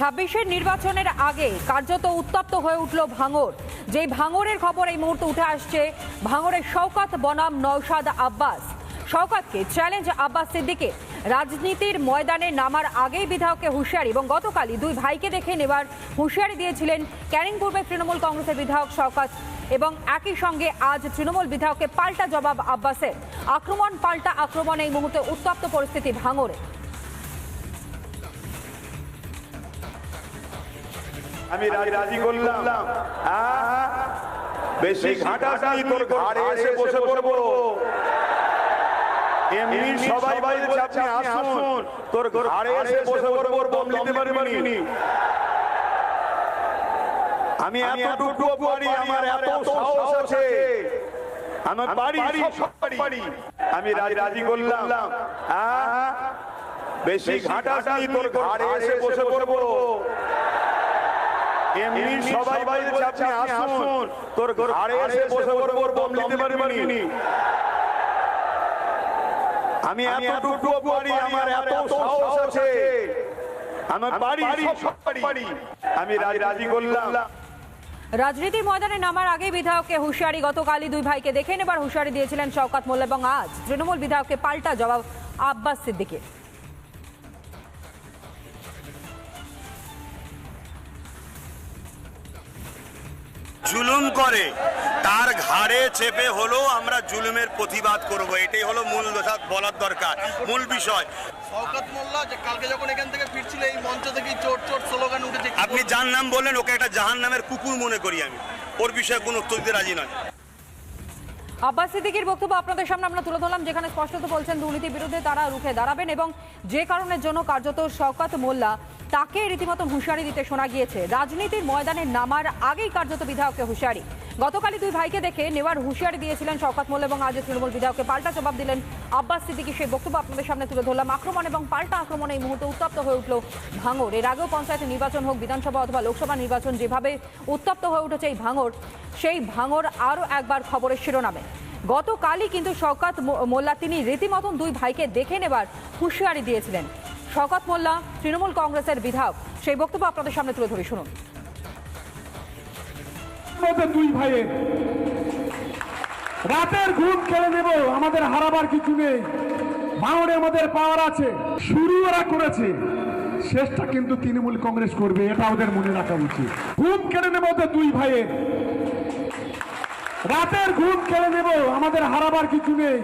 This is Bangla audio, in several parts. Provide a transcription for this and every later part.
২৬-এর নির্বাচনের আগে কার্যত উত্তপ্ত হয়ে উঠল ভাঙড়। যেই ভাঙড়ের খবর এই মুহূর্তে উঠে আসছে ভাঙড়ের শওকত বনাম নওশাদ আব্বাস। শওকতকে চ্যালেঞ্জ আব্বাস সিদ্দিকে। রাজনীতির ময়দানে নামার আগেই বিধায়ককে হুঁশিয়ারি এবং গতকালই দুই ভাইকে দেখে নেবার হুঁশিয়ারি দিয়েছিলেন ক্যানিং পূর্বের তৃণমূল কংগ্রেসের বিধায়ক শওকত এবং একই সঙ্গে আজ তৃণমূল বিধায়ককে পাল্টা জবাব আব্বাসের। আক্রমণ পাল্টা আক্রমণ, এই মুহূর্তে উত্তপ্ত পরিস্থিতি ভাঙড়ে। আমি রাজি করলাম, বেশি ঘাটাঘাটি তোর ঘাড়ে এসে বসে পড়বো। এমনি সবাই বলছে আপনি আসুন, তোর ঘাড়ে এসে বসে পড়বো, বম নিতে পারবি। আমি এতটুকু পারি, আমার এত সাহস আছে, আমার বাড়ি সব পারি। আমি রাজি করলাম, বেশি ঘাটাঘাটি তোর ঘাড়ে এসে বসে পড়বো। এমনি সবাই বলছে আপনি আসুন, তোর ঘাড়ে এসে বসে পড়বো, বম নিতে পারবি। আমি এতটুকু পারি, আমার এত সাহস আছে, আমার বাড়ি সব পারি। আমি রাজি করলাম। রাজনীতির ময়দানে নামার আগে বিধায়ককে হুঁশিয়ারি। গতকালই দুই ভাইকে দেখে নেবার হুঁশিয়ারি দিয়েছিলেন শওকত মোল্লা এবং আজ তৃণমূল বিধায়ককে পাল্টা জবাব আব্বাস সিদ্দিকের। জুলুম করে তার ঘাড়ে চেপে হলো আমরা জুলুমের প্রতিবাদ করব, এটাই হলো মূল বলার দরকার, মূল বিষয়। শওকত মোল্লা যে কালকে যখন এখান থেকে ফিরছিল এই মঞ্চ থেকে চোট চোট স্লোগান উঠেছে, আপনি যার নাম বললেন ওকে একটা জাহান্নামের কুকুর মনে করি আমি, ওর বিষয়ে কোনো উত্তর দিতে রাজি নয়। আব্বাস সিদ্দিকীর বক্তব্য আপনাদের সামনে আমরা তুলে ধরলাম, যেখানে স্পষ্টত বলছেন দুর্নীতির বিরুদ্ধে তারা রুখে দাঁড়াবেন এবং যে কারণের জন্য কার্যত শওকত মোল্লা তাকে রীতিমতো হুঁশিয়ারি দিতে শোনা গিয়েছে। রাজনীতির ময়দানে নামার আগেই কার্যত বিধায়ককে হুঁশিয়ারি। গতকালই দুই ভাইকে দেখে নেওয়ার হুঁশিয়ারি দিয়েছিলেন শওকত মোল্লা এবং আজ তৃণমূল বিধায়ককে পাল্টা জবাব দিলেন আব্বাস সিদ্দিকী। সেই বক্তব্য আপনাদের সামনে তুলে ধরলাম। আক্রমণ এবং পাল্টা আক্রমণ এই মুহূর্তে উত্তপ্ত হয়ে উঠল ভাঙড়। এর আগেও পঞ্চায়েত নির্বাচন হোক, বিধানসভা অথবা লোকসভা নির্বাচন, যেভাবে উত্তপ্ত হয়ে উঠেছে এই ভাঙড়, সেই ভাঙড় আরও একবার খবরের শিরোনামে। গতকালই কিন্তু শওকত মোল্লা তিনি রীতিমতন দুই ভাইকে দেখে নেবার হুঁশিয়ারি দিয়েছিলেন। শওকত মোল্লা তৃণমূল কংগ্রেসের বিধায়ক, সেই বক্তব্য আপনাদের সামনে তুলে ধরে শুনুন। দুই ভাইয়ের রাতের ঘুম কেড়ে নেব, আমাদের হারাবার কিছু নেই, ভাঙড়ে আমাদের পাওয়ার আছে। শুরু ওরা করেছে, শেষটা কিন্তু তৃণমূল কংগ্রেস করবে, এটা ওদের মনে রাখা উচিত। ঘুম কেড়ে নেব দুই ভাইয়ের, রাতের ঘুম কেড়ে নেব, আমাদের হারাবার কিছু নেই,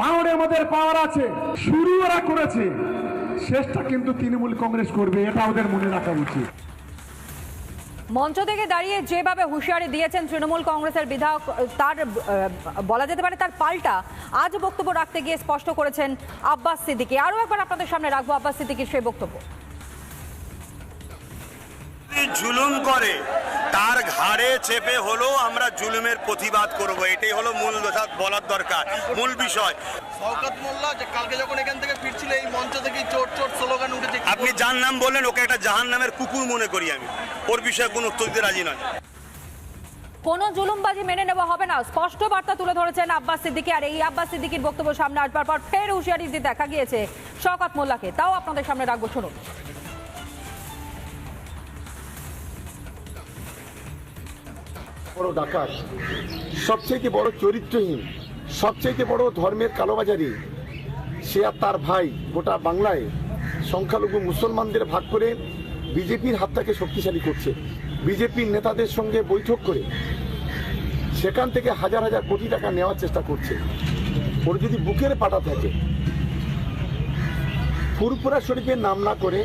ভাঙড়ে আমাদের পাওয়ার আছে। শুরু ওরা করেছে, শেষটা কিন্তু তৃণমূল কংগ্রেস করবে, এটা ওদের মনে রাখা উচিত। মঞ্চ থেকে দাঁড়িয়ে যেভাবে হুঁশিয়ারি দিয়েছেন তৃণমূল কংগ্রেসের বিধায়ক, তার বলা যেতে পারে তার পাল্টা আজ বক্তব্য রাখতে গিয়ে স্পষ্ট করেছেন আব্বাস সিদ্দিকী। আরও একবার আপনাদের সামনে রাখবো আব্বাস সিদ্দিকীর সেই বক্তব্য। জুলুম করে তার ঘাড়ে চেপে হলো আমরা জুলুমের প্রতিবাদ করব, এটাই হলো মূল বলার দরকার, মূল বিষয়। শওকত মোল্লা যে কালকে যখন এখান থেকে ফিরছিল এই মঞ্চ থেকে চোট চোট স্লোগান উঠেছে, আপনি যার নাম বললেন ওকে একটা জাহান্নামের কুকুর মনে করি আমি, ওর বিষয়ে কোনো উত্তর দিতে রাজি নয়। কোনো জুলুমবাজি মেনে নেওয়া হবে না, স্পষ্ট বার্তা তুলে ধরেছেন আব্বাস সিদ্দিকী। আর এই আব্বাস সিদ্দিকীর বক্তব্য সামনে আসবার পর ফের হুঁশিয়ারি দিতে দেখা গিয়েছে শওকত মোল্লাকে, তাও আপনাদের সামনে রাখবো, শুনুন। বড় ডাকাত, সবচেয়ে বড় চরিত্রহীন, সবচেয়ে বড় ধর্মের কালোবাজারি সে আর তার ভাই গোটা বাংলায় সংখ্যালঘু মুসলমানদের ভাগ করে বিজেপির হাতটাকে শক্তিশালী করছে। বিজেপির নেতাদের সঙ্গে বৈঠক করে সেখান থেকে হাজার হাজার কোটি টাকা নেওয়ার চেষ্টা করছে। ওর যদি বুকের পাটা থাকে, ফুরফুরা শরীফের নাম না করে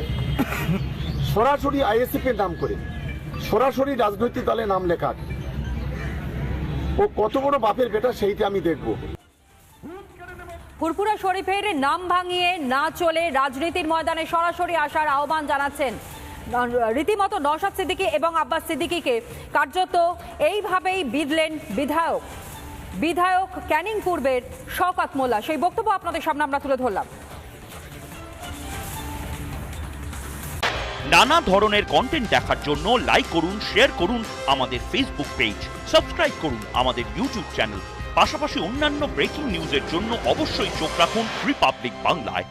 সরাসরি আইএসএফ এর নাম করে সরাসরি রাজনৈতিক দলে নাম লেখা, ও কত বড় বাপের বেটা সেইটা আমি দেখব। ফুরফুরা শরীফের নাম ভাঙিয়ে না চলে রাজনীতির ময়দানে সরাসরি আসার আহ্বান জানাচ্ছেন রীতিমতো নওশাদ সিদ্দিকী এবং আব্বাস সিদ্দিকীকে। কার্যত এইভাবেই বিধলেন বিধায়ক ক্যানিং পূর্বের শওকত মোল্লা। সেই বক্তব্য আপনাদের সামনে আমরা তুলে ধরলাম। নানা ধরনের কন্টেন্ট দেখার জন্য লাইক করুন, শেয়ার করুন আমাদের ফেসবুক পেজ, সাবস্ক্রাইব করুন আমাদের ইউটিউব চ্যানেল। পাশাপাশি অন্যান্য ব্রেকিং নিউজের জন্য অবশ্যই চোখ রাখুন রিপাবলিক বাংলায়।